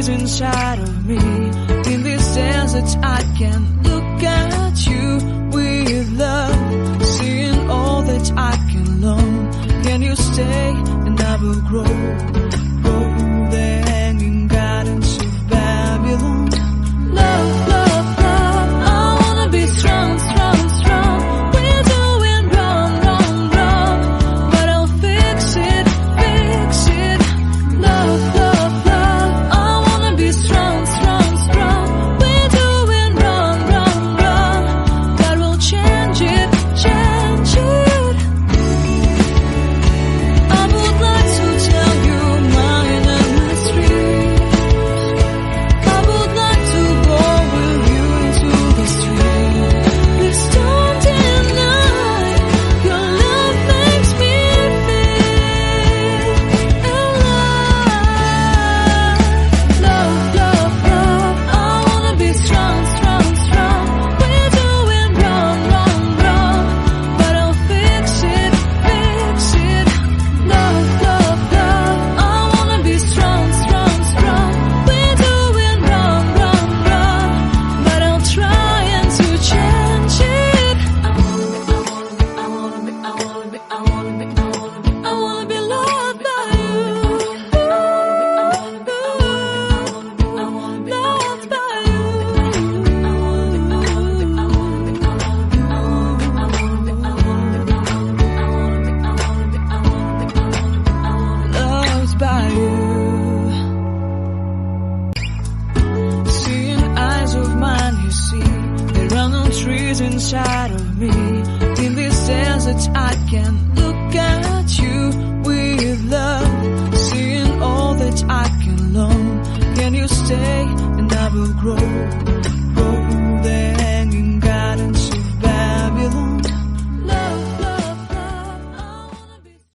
trees inside of me. In this desert I can look at you with love, seeing all that I can learn. Can you stay and I will grow the hanging gardens of Babylon. Love, love, love, I wanna be strong, strong, strong. We're doing wrong, wrong, wrong, but I'll fix it, fix it. Love, love, love, I wanna be strong, strong, strong. We're doing wrong, wrong, wrong, but we'll change it, change it. I would like to tell you my mystery. I would like to go with you into the street. Please don't deny your love makes me feel alive. Love, love, love, I wanna be strong, strong, strong. We're doing wrong, wrong, wrong, but I'll fix it, fix it. Love, love, love, I wanna be strong, strong, strong. We're doing wrong, wrong, wrong, but I'll try and to change it. I wanna be loved by you. Loved by you. Loved by you. Seeing eyes of mine, you see, there are no trees inside of me. In this desert I can look at you with love, seeing all that I can learn. Can you stay and I will grow